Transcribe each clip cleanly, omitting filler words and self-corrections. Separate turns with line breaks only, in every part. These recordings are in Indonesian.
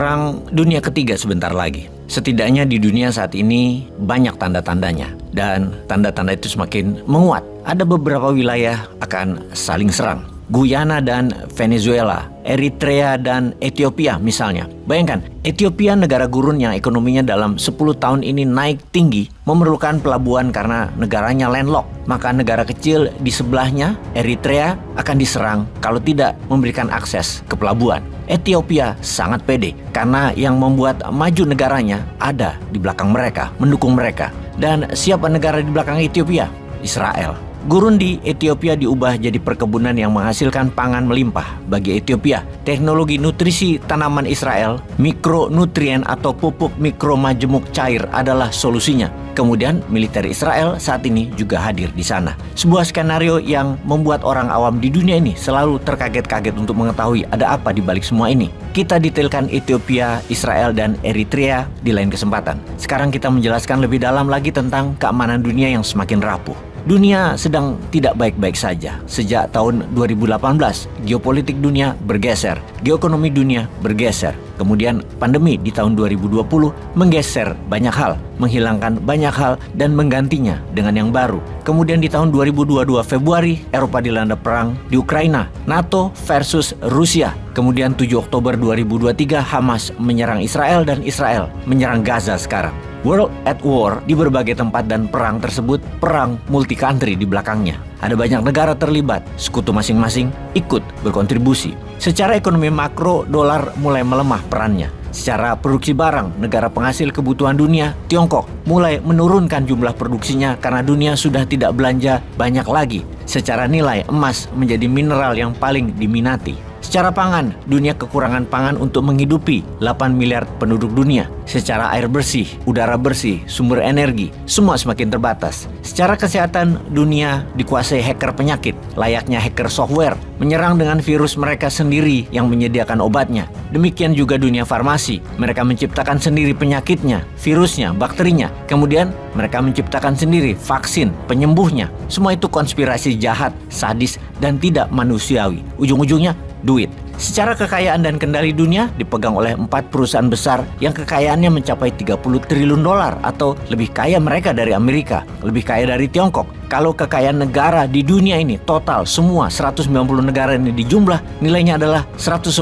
Perang Dunia Ketiga sebentar lagi. Setidaknya di dunia saat ini banyak tanda-tandanya. Dan tanda-tanda itu semakin menguat. Ada beberapa wilayah akan saling serang. Guyana dan Venezuela, Eritrea dan Ethiopia misalnya. Bayangkan, Ethiopia negara gurun yang ekonominya dalam 10 tahun ini naik tinggi, memerlukan pelabuhan karena negaranya landlocked. Maka negara kecil di sebelahnya, Eritrea, akan diserang kalau tidak memberikan akses ke pelabuhan. Ethiopia sangat pede karena yang membuat maju negaranya ada di belakang mereka, mendukung mereka. Dan siapa negara di belakang Ethiopia? Israel. Gurun di Ethiopia diubah jadi perkebunan yang menghasilkan pangan melimpah bagi Ethiopia. Teknologi nutrisi tanaman Israel, mikronutrien atau pupuk mikromajemuk cair adalah solusinya. Kemudian militer Israel saat ini juga hadir di sana. Sebuah skenario yang membuat orang awam di dunia ini selalu terkaget-kaget untuk mengetahui ada apa di balik semua ini. Kita detailkan Ethiopia, Israel, dan Eritrea di lain kesempatan. Sekarang kita menjelaskan lebih dalam lagi tentang keamanan dunia yang semakin rapuh. Dunia sedang tidak baik-baik saja. Sejak tahun 2018, geopolitik dunia bergeser, geoekonomi dunia bergeser. Kemudian pandemi di tahun 2020 menggeser banyak hal, menghilangkan banyak hal dan menggantinya dengan yang baru. Kemudian di tahun 2022 Februari, Eropa dilanda perang di Ukraina, NATO versus Rusia. Kemudian 7 Oktober 2023 Hamas menyerang Israel dan Israel menyerang Gaza sekarang. World at War di berbagai tempat dan perang tersebut perang multi country di belakangnya. Ada banyak negara terlibat, sekutu masing-masing ikut berkontribusi. Secara ekonomi makro, dolar mulai melemah perannya. Secara produksi barang, negara penghasil kebutuhan dunia, Tiongkok, mulai menurunkan jumlah produksinya karena dunia sudah tidak belanja banyak lagi. Secara nilai, emas menjadi mineral yang paling diminati. Secara pangan, dunia kekurangan pangan untuk menghidupi 8 miliar penduduk dunia. Secara air bersih, udara bersih, sumber energi, semua semakin terbatas. Secara kesehatan, dunia dikuasai hacker penyakit, layaknya hacker software, menyerang dengan virus mereka sendiri yang menyediakan obatnya. Demikian juga dunia farmasi, mereka menciptakan sendiri penyakitnya, virusnya, bakterinya. Kemudian mereka menciptakan sendiri vaksin, penyembuhnya. Semua itu konspirasi jahat, sadis, dan tidak manusiawi. Ujung-ujungnya duit. Secara kekayaan dan kendali dunia dipegang oleh 4 perusahaan besar yang kekayaannya mencapai 30 triliun dolar atau lebih kaya mereka dari Amerika, lebih kaya dari Tiongkok. Kalau kekayaan negara di dunia ini total semua 190 negara ini dijumlah, nilainya adalah 110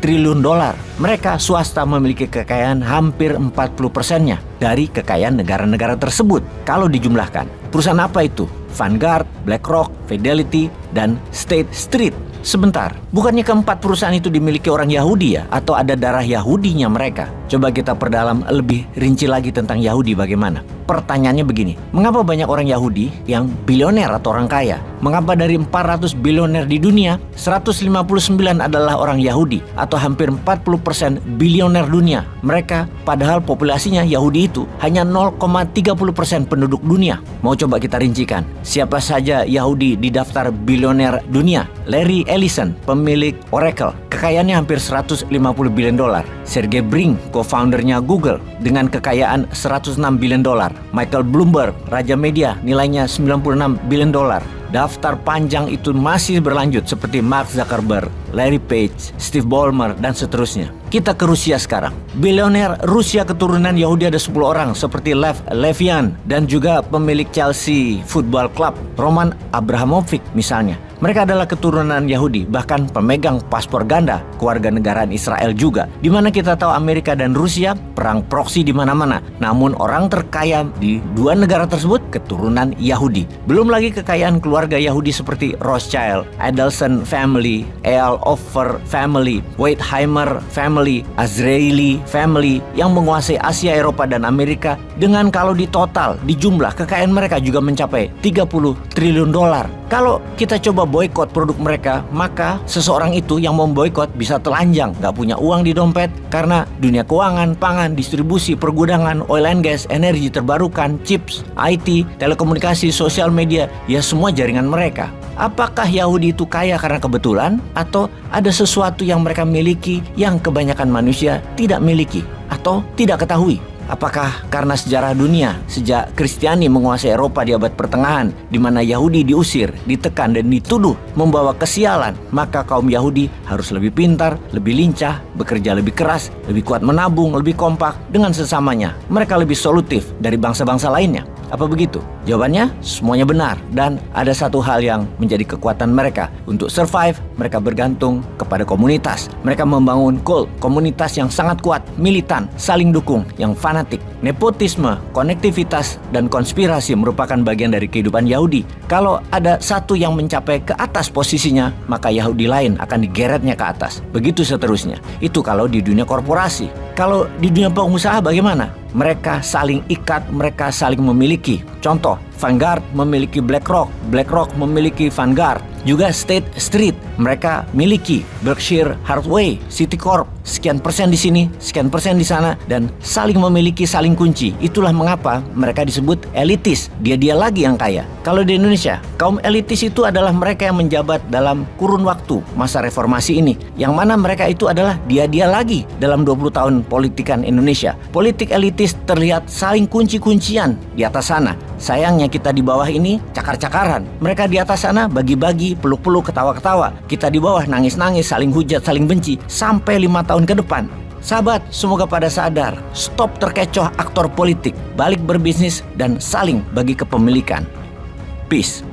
triliun dolar. Mereka swasta memiliki kekayaan hampir 40%-nya dari kekayaan negara-negara tersebut kalau dijumlahkan. Perusahaan apa itu? Vanguard, BlackRock, Fidelity, dan State Street. Sebentar, bukannya keempat perusahaan itu dimiliki orang Yahudi ya? Atau ada darah Yahudinya mereka? Coba kita perdalam lebih rinci lagi tentang Yahudi bagaimana. Pertanyaannya begini, mengapa banyak orang Yahudi yang bilioner atau orang kaya? Mengapa dari 400 bilioner di dunia, 159 adalah orang Yahudi atau hampir 40% bilioner dunia? Mereka padahal populasinya Yahudi itu hanya 0,30% penduduk dunia. Mau coba kita rincikan, siapa saja Yahudi di daftar bilioner dunia? Larry Ellison, pemilik Oracle, kekayaannya hampir 150 billion dolar. Sergey Brin, co-foundernya Google, dengan kekayaan 106 billion dolar. Michael Bloomberg, raja media, nilainya 96 billion dolar. Daftar panjang itu masih berlanjut seperti Mark Zuckerberg, Larry Page, Steve Ballmer, dan seterusnya. Kita ke Rusia sekarang. Bilioner Rusia keturunan Yahudi ada 10 orang seperti Lev Levian dan juga pemilik Chelsea Football Club, Roman Abramovich misalnya. Mereka adalah keturunan Yahudi, bahkan pemegang paspor ganda kewarganegaraan Israel juga. Di mana kita tahu Amerika dan Rusia perang proksi di mana-mana. Namun orang terkaya di dua negara tersebut keturunan Yahudi. Belum lagi kekayaan keluarga Yahudi seperti Rothschild, Adelson family, Eyal Offer family, Wertheimer family, Azrieli family yang menguasai Asia, Eropa, dan Amerika. Dengan kalau ditotal, dijumlah kekayaan mereka juga mencapai 30 triliun dolar. Kalau kita coba boikot produk mereka, maka seseorang itu yang memboikot bisa telanjang, gak punya uang di dompet karena dunia keuangan, pangan, distribusi, pergudangan, oil and gas, energi terbarukan, chips, IT, telekomunikasi, sosial media, ya semua jaringan mereka. Apakah Yahudi itu kaya karena kebetulan atau ada sesuatu yang mereka miliki yang kebanyakan manusia tidak miliki atau tidak ketahui? Apakah karena sejarah dunia sejak Kristiani menguasai Eropa di abad pertengahan, di mana Yahudi diusir, ditekan dan dituduh membawa kesialan, maka kaum Yahudi harus lebih pintar, lebih lincah, bekerja lebih keras, lebih kuat menabung, lebih kompak dengan sesamanya. Mereka lebih solutif dari bangsa-bangsa lainnya. Apa begitu? Jawabannya semuanya benar, dan ada satu hal yang menjadi kekuatan mereka. Untuk survive, mereka bergantung kepada komunitas. Mereka membangun cult, komunitas yang sangat kuat, militan, saling dukung, yang fanatik. Nepotisme, konektivitas, dan konspirasi merupakan bagian dari kehidupan Yahudi. Kalau ada satu yang mencapai ke atas posisinya, maka Yahudi lain akan digeretnya ke atas. Begitu seterusnya. Itu kalau di dunia korporasi. Kalau di dunia pengusaha bagaimana? Mereka saling ikat, mereka saling memiliki. Contoh, Vanguard memiliki BlackRock, BlackRock memiliki Vanguard. Juga State Street, mereka miliki Berkshire Hathaway, Citicorp, sekian persen di sini, sekian persen di sana, dan saling memiliki, saling kunci. Itulah mengapa mereka disebut elitis. Dia lagi yang kaya. Kalau di Indonesia, kaum elitis itu adalah mereka yang menjabat dalam kurun waktu masa reformasi ini, yang mana mereka itu adalah dia lagi dalam 20 tahun politikan Indonesia. Politik elitis terlihat saling kunci-kuncian di atas sana. Sayangnya kita di bawah ini cakar-cakaran. Mereka di atas sana bagi-bagi, peluk-peluk, ketawa-ketawa. Kita di bawah nangis-nangis, saling hujat, saling benci sampai 5 tahun ke depan. Sahabat, semoga pada sadar, stop terkecoh aktor politik, balik berbisnis dan saling bagi kepemilikan. Peace.